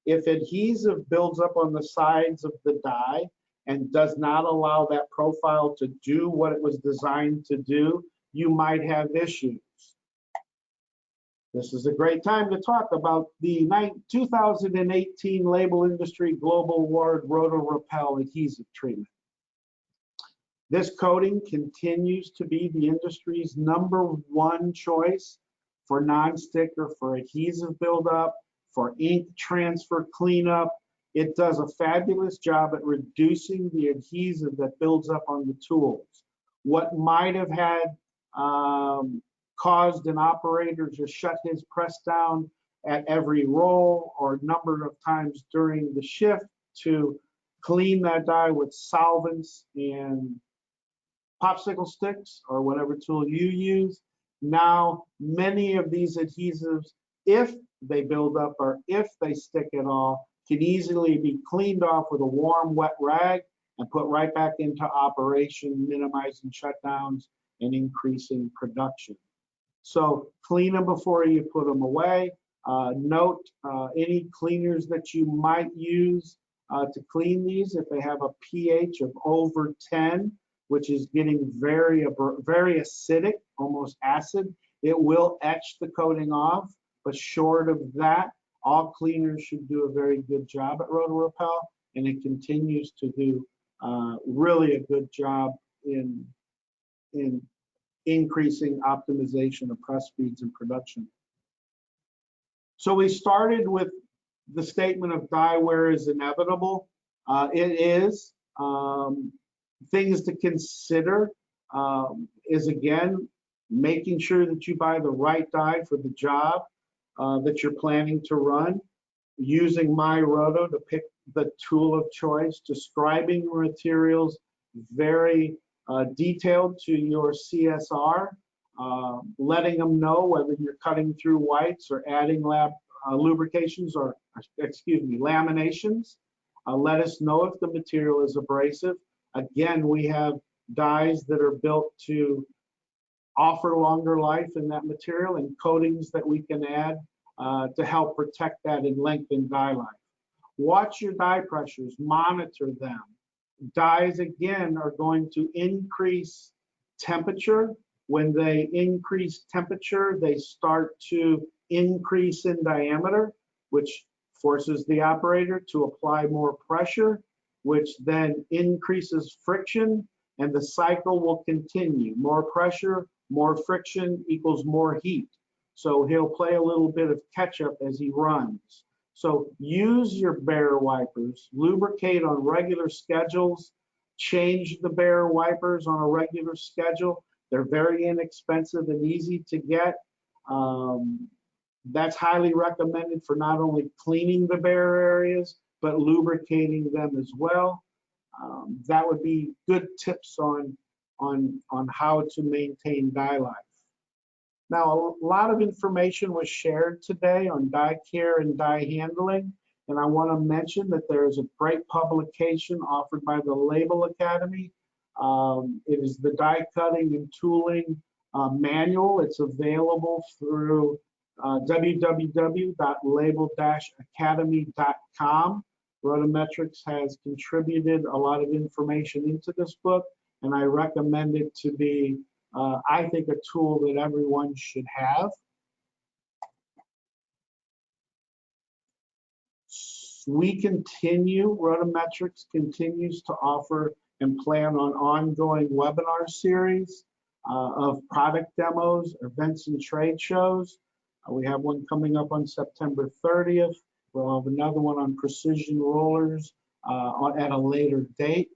S2: If adhesive builds up on the sides of the die and does not allow that profile to do what it was designed to do, you might have issues. This is a great time to talk about the 2018 Label Industry Global Award RotoRepel adhesive treatment. This coating continues to be the industry's #1 choice for nonstick or for adhesive buildup, for ink transfer cleanup. It does a fabulous job at reducing the adhesive that builds up on the tools. What might have had caused an operator to shut his press down at every roll or number of times during the shift to clean that die with solvents and popsicle sticks or whatever tool you use. Now, many of these adhesives, if they build up or if they stick at all, can easily be cleaned off with a warm, wet rag and put right back into operation, minimizing shutdowns and increasing production. So clean them before you put them away. Note any cleaners that you might use to clean these. If they have a pH of over 10, which is getting very acidic, almost acid, it will etch the coating off. But short of that, all cleaners should do a very good job at RotoRepel, and it continues to do really a good job in increasing optimization of press speeds and production. So we started with the statement of die wear is inevitable. It is. Things to consider is, again, making sure that you buy the right die for the job that you're planning to run, using My Roto to pick the tool of choice, describing materials very detailed to your CSR, letting them know whether you're cutting through whites or adding lubrications or, laminations. Let us know if the material is abrasive. Again, we have dies that are built to offer longer life in that material and coatings that we can add to help protect that and lengthen die life. Watch your die pressures, monitor them. Dies, again, are going to increase temperature. When they increase temperature, they start to increase in diameter, which forces the operator to apply more pressure, which then increases friction, and the cycle will continue. More pressure, more friction equals more heat. So he'll play a little bit of catch up as he runs. So use your bare wipers, lubricate on regular schedules, change the bare wipers on a regular schedule. They're very inexpensive and easy to get. That's highly recommended for not only cleaning the bare areas, but lubricating them as well. That would be good tips on how to maintain die life. Now, a lot of information was shared today on die care and die handling, and I want to mention that there is a great publication offered by the Label Academy. It is the Die Cutting and Tooling Manual. It's available through www.label-academy.com. RotoMetrics has contributed a lot of information into this book, and I recommend it to be, I think, a tool that everyone should have. RotoMetrics continues to offer and plan on ongoing webinar series of product demos, events, and trade shows. We have one coming up on September 30th. We'll have another one on precision rollers at a later date.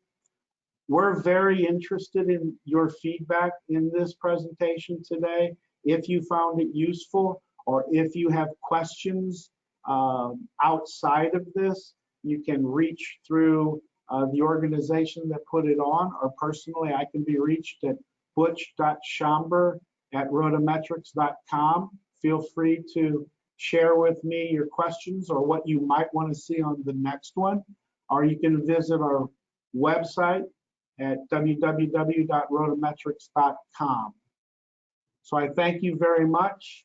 S2: We're very interested in your feedback in this presentation today. If you found it useful, or if you have questions outside of this, you can reach through the organization that put it on, or personally, I can be reached at butch.schomber@rotometrics.com. Feel free to share with me your questions or what you might want to see on the next one, or you can visit our website at www.rotometrics.com. So I thank you very much.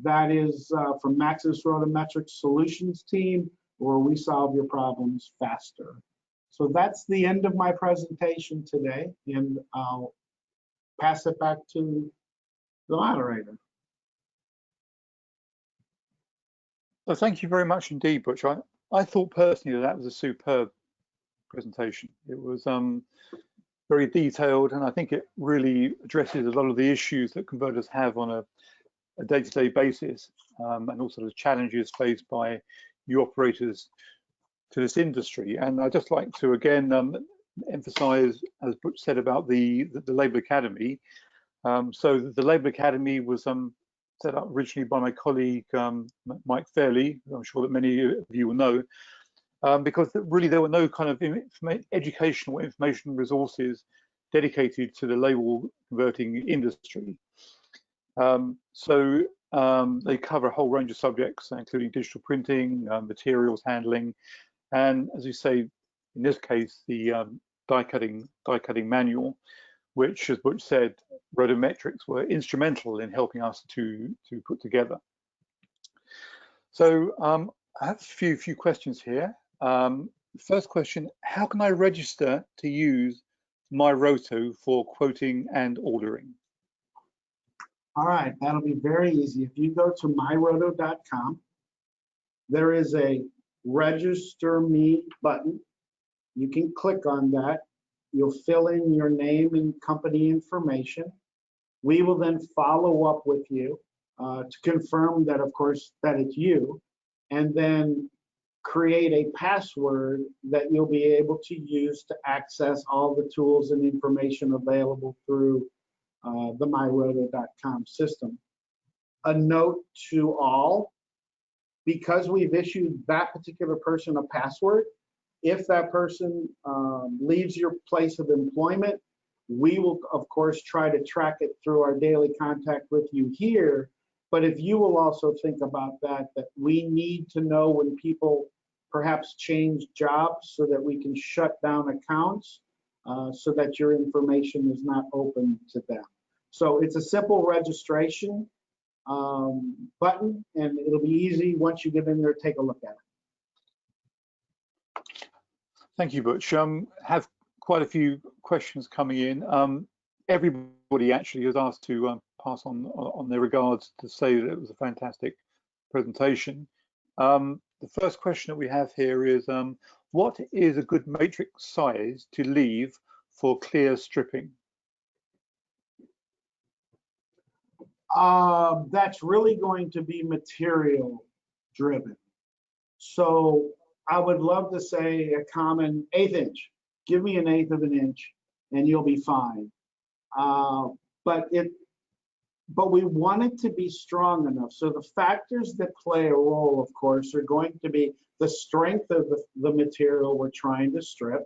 S2: That is from Maxcess RotoMetrics Solutions team, where we solve your problems faster. So that's the end of my presentation today, and I'll pass it back to the moderator.
S1: Well, thank you very much indeed, Butch. I thought personally that was a superb presentation. It was very detailed, and I think it really addresses a lot of the issues that converters have on a day-to-day basis, and also the challenges faced by new operators to this industry. And I'd just like to again emphasize, as Butch said, about the Label Academy. So the Label Academy was set up originally by my colleague Mike Fairley, who I'm sure that many of you will know, because really there were no kind of educational information resources dedicated to the label converting industry. So they cover a whole range of subjects, including digital printing, materials handling, and as you say, in this case, the die cutting manual, which, as Butch said, RotoMetrics were instrumental in helping us to put together. So I have a few questions here. First question: how can I register to use my Roto for quoting and ordering?
S2: All right, that'll be very easy. If you go to myroto.com, there is a register me button. You can click on that. You'll fill in your name and company information. We will then follow up with you to confirm that, of course, that it's you, and then create a password that you'll be able to use to access all the tools and information available through the myroto.com system. A note to all: because we've issued that particular person a password, if that person leaves your place of employment, we will, of course, try to track it through our daily contact with you here. But if you will also think about that we need to know when people perhaps change jobs so that we can shut down accounts so that your information is not open to them. So it's a simple registration button, and it'll be easy once you get in there, take a look at it.
S1: Thank you, Butch. Have quite a few questions coming in. Everybody actually has asked to pass on their regards, to say that it was a fantastic presentation. The first question that we have here is, what is a good matrix size to leave for clear stripping?
S2: That's really going to be material driven. So I would love to say a common 1/8 inch. Give me an 1/8 of an inch and you'll be fine. But we want it to be strong enough. So the factors that play a role, of course, are going to be the strength of the material we're trying to strip,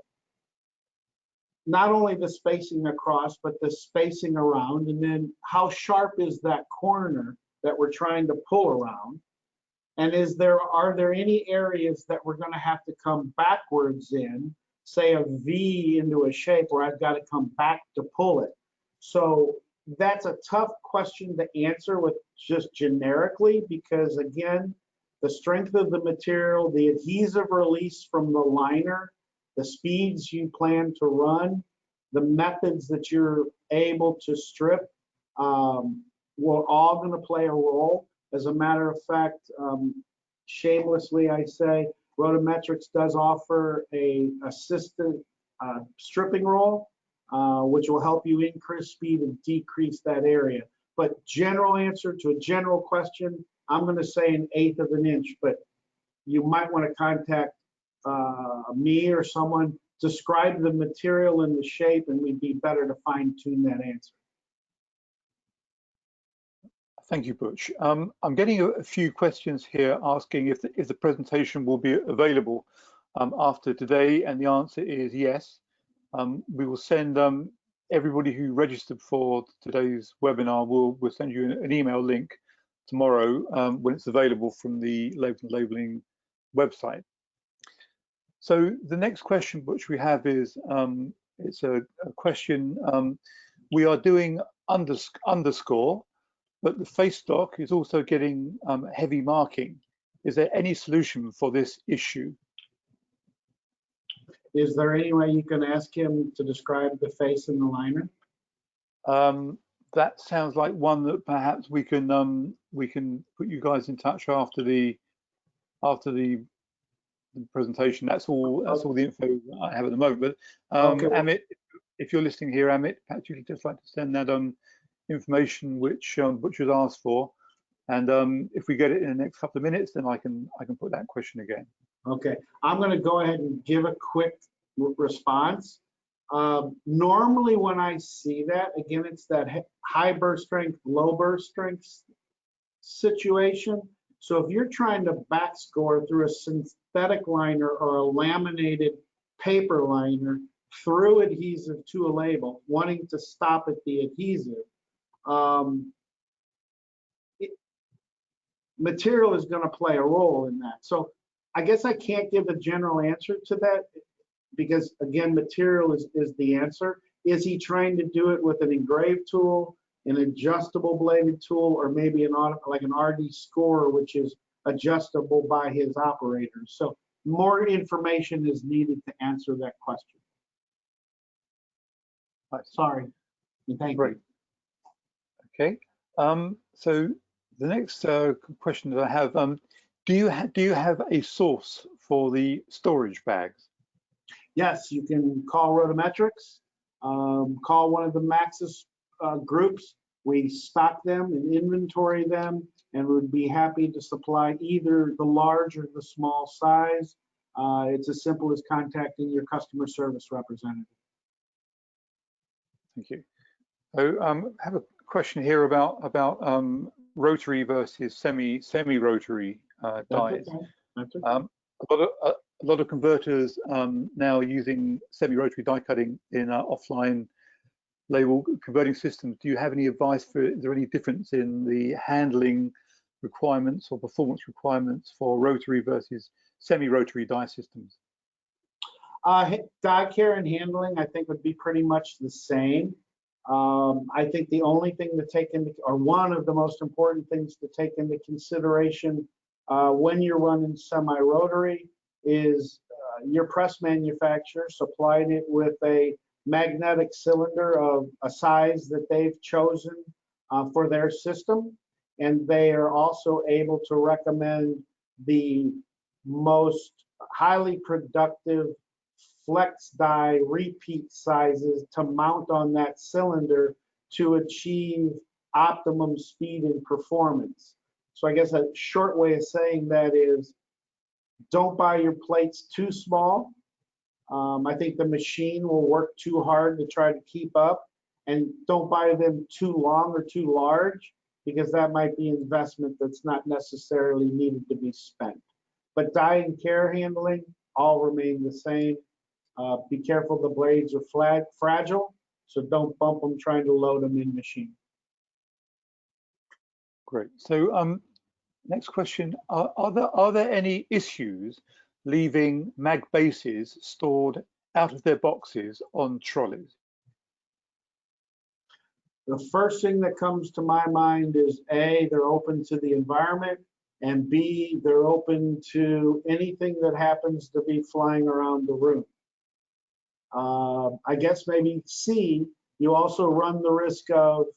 S2: not only the spacing across, but the spacing around, and then how sharp is that corner that we're trying to pull around. And are there any areas that we're going to have to come backwards in, say a V into a shape where I've got to come back to pull it? So that's a tough question to answer with just generically, because again, the strength of the material, the adhesive release from the liner, the speeds you plan to run, the methods that you're able to strip, we're all going to play a role. As a matter of fact, shamelessly I say, RotoMetrics does offer a assistant stripping roll, which will help you increase speed and decrease that area. But general answer to a general question, I'm going to say an 1/8 of an inch, but you might want to contact me or someone, describe the material and the shape, and we'd be better to fine tune that answer.
S1: Thank you, Butch. I'm getting a few questions here asking if the presentation will be available after today, and the answer is yes. We will send everybody who registered for today's webinar, we'll send you an email link tomorrow when it's available from the labeling website. So the next question which we have is, it's a question, we are doing underscore, but the face stock is also getting heavy marking. Is there any solution for this issue?
S2: Is there any way you can ask him to describe the face in the liner?
S1: That sounds like one that perhaps we can put you guys in touch after the presentation. That's all the info I have at the moment. But
S2: Okay.
S1: Amit, if you're listening here, Amit, perhaps you'd just like to send that information which Butch has asked for, and if we get it in the next couple of minutes, then I can put that question again.
S2: Okay, I'm going to go ahead and give a quick response. Normally when I see that, again, it's that high burst strength, low burst strength situation. So if you're trying to backscore through a synthetic liner or a laminated paper liner through adhesive to a label, wanting to stop at the adhesive, material is going to play a role in that. So I guess I can't give a general answer to that because, again, material is the answer. Is he trying to do it with an engraved tool, an adjustable bladed tool, or maybe like an RD scorer, which is adjustable by his operators? So more information is needed to answer that question. Sorry. Thank you.
S1: Okay. So the next question that I have, do you have a source for the storage bags?
S2: Yes, you can call RotoMetrics, call one of the Maxcess groups. We stock them and inventory them, and would be happy to supply either the large or the small size. It's as simple as contacting your customer service representative.
S1: Thank you. So I have a question here about rotary versus semi-rotary dies. Okay. A lot of converters now using semi-rotary die cutting in offline label converting systems. Do you have any advice for? Is there any difference in the handling requirements or performance requirements for rotary versus semi-rotary die systems?
S2: Die care and handling, I think, would be pretty much the same. I think the only thing to take into, or one of the most important things to take into consideration when you're running semi-rotary is your press manufacturer supplied it with a magnetic cylinder of a size that they've chosen for their system, and they are also able to recommend the most highly productive flex die repeat sizes to mount on that cylinder to achieve optimum speed and performance. So I guess a short way of saying that is, don't buy your plates too small. I think the machine will work too hard to try to keep up, and don't buy them too long or too large, because that might be investment that's not necessarily needed to be spent. But die and care handling all remain the same. Be careful, the blades are fragile, so don't bump them trying to load them in machine.
S1: Great. So next question, are there any issues leaving mag bases stored out of their boxes on trolleys?
S2: The first thing that comes to my mind is A, they're open to the environment, and B, they're open to anything that happens to be flying around the room. I guess maybe C, you also run the risk of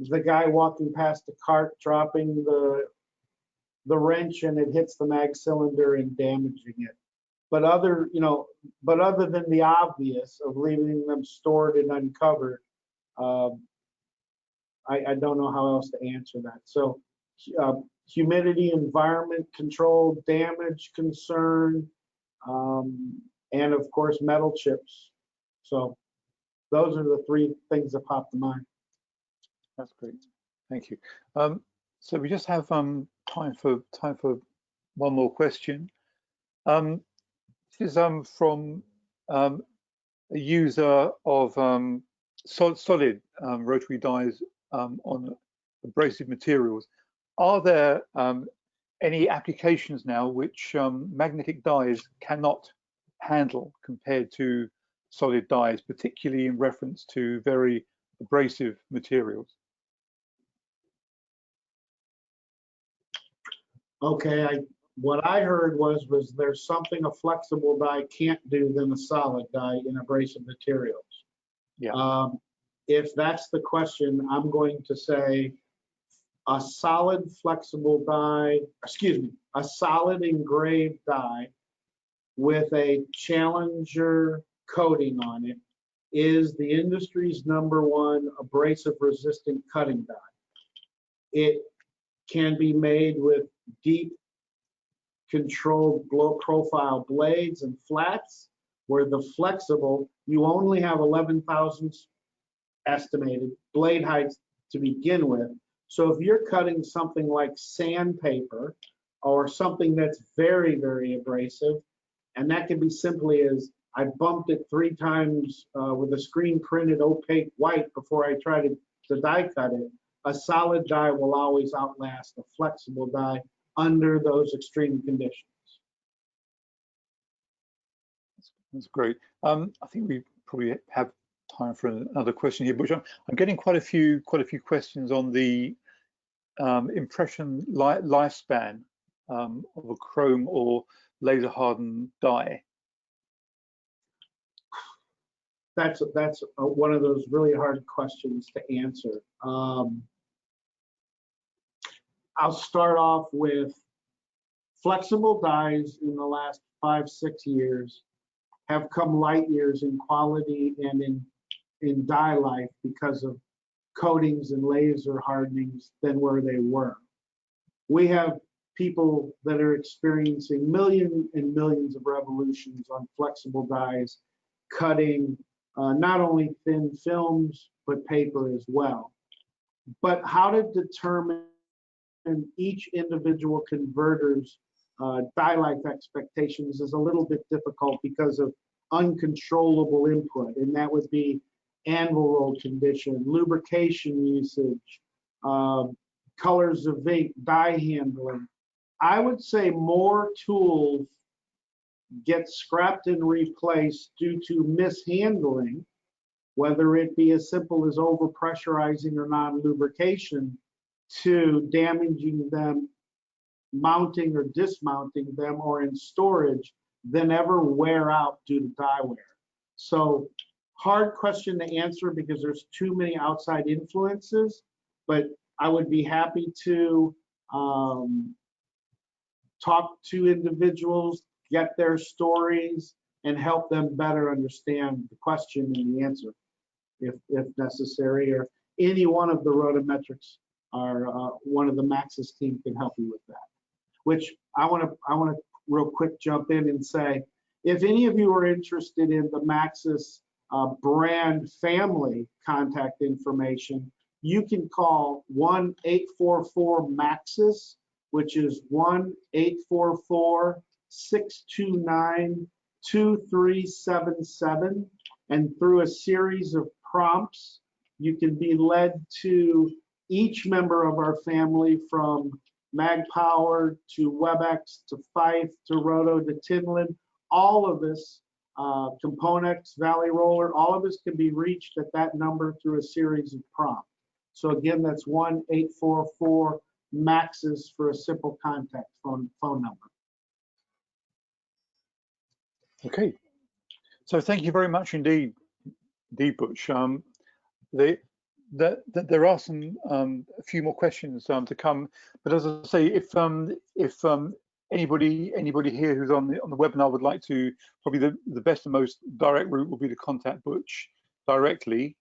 S2: the guy walking past the cart dropping the wrench and it hits the mag cylinder and damaging it. But other than the obvious of leaving them stored and uncovered, I don't know how else to answer that. So humidity, environment control, damage concern, and of course metal chips. So those are the three things that pop to mind.
S1: That's great, thank you. So we just have time for one more question. This is from a user of solid rotary dies on abrasive materials. Are there any applications now which magnetic dies cannot handle compared to solid dies, particularly in reference to very abrasive materials?
S2: Okay, what I heard was there's something a flexible die can't do than a solid die in abrasive materials.
S1: Yeah.
S2: If that's the question, I'm going to say a solid flexible die, excuse me, a solid engraved die with a Challenger coating on it is the industry's #1 abrasive resistant cutting die. It can be made with deep controlled low profile blades and flats, where the flexible, you only have 11 thousandths estimated blade heights to begin with. So if you're cutting something like sandpaper or something that's very, very abrasive, and that can be simply as I bumped it 3 times with a screen printed opaque white before I try to die cut it, a solid die will always outlast a flexible die under those extreme conditions.
S1: That's great. I think we probably have time for another question here, Butch. I'm getting quite a few questions on the impression lifespan of a chrome or laser hardened die.
S2: That's one of those really hard questions to answer. I'll start off with flexible dies in the last 5-6 years have come light years in quality and in die life because of coatings and laser hardenings than where they were. We have people that are experiencing millions and millions of revolutions on flexible dies, cutting not only thin films, but paper as well. But how to determine each individual converter's die life expectations is a little bit difficult because of uncontrollable input, and that would be anvil roll condition, lubrication usage, colors of ink, die handling. I would say more tools get scrapped and replaced due to mishandling, whether it be as simple as overpressurizing or non-lubrication, to damaging them, mounting or dismounting them, or in storage, than ever wear out due to die wear. So hard question to answer because there's too many outside influences, but I would be happy to talk to individuals, get their stories, and help them better understand the question and the answer if necessary, or any one of the RotoMetrics or one of the Maxcess team can help you with that. Which I want to real quick jump in and say, if any of you are interested in the Maxcess brand family contact information, you can call 1-844-MAXCSS, which is 1-844-629-2377, and through a series of prompts, you can be led to each member of our family, from Mag Power to WebEx to Fife to Roto to Tinlin. All of this, Componex, Valley Roller, all of this can be reached at that number through a series of prompts. So again, that's 1-844-MAXCSS for a simple contact phone number.
S1: Okay, so thank you very much indeed, Butch. There are some a few more questions to come, but as I say, if anybody here who's on the webinar would like to, probably the best and most direct route will be to contact Butch directly.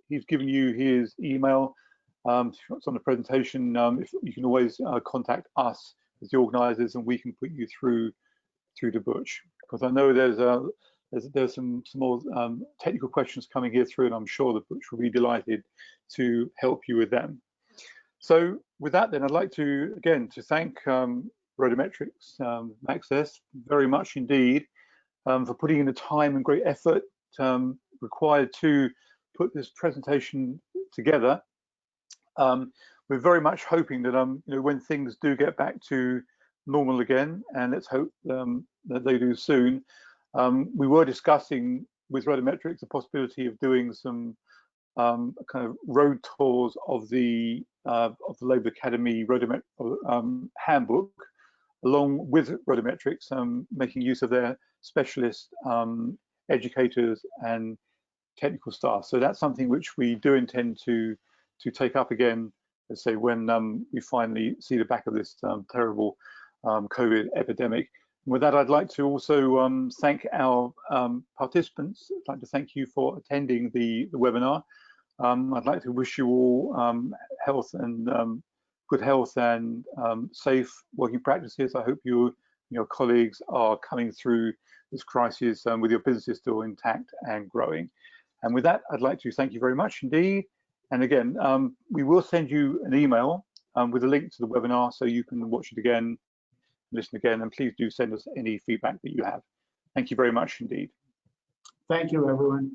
S1: He's given you his email. It's on the presentation. If you can always contact us as the organisers, and we can put you through to Butch, because I know there's some more technical questions coming here through, and I'm sure that Butch will be delighted to help you with them. So with that, then I'd like to again to thank RotoMetrics, Maxcess, very much indeed for putting in the time and great effort required to put this presentation together. We're very much hoping that when things do get back to normal again, and let's hope that they do soon. We were discussing with RotoMetrics the possibility of doing some kind of road tours of the Label Academy handbook, along with RotoMetrics, making use of their specialist educators and technical staff. So that's something which we do intend to take up again, let's say, when we finally see the back of this terrible COVID epidemic. And with that, I'd like to also thank our participants. I'd like to thank you for attending the webinar. I'd like to wish you all health and good health and safe working practices. I hope you and your colleagues are coming through this crisis with your businesses still intact and growing. And with that, I'd like to thank you very much indeed. And again, we will send you an email with a link to the webinar so you can watch it again, listen again, and please do send us any feedback that you have. Thank you very much indeed.
S2: Thank you, everyone.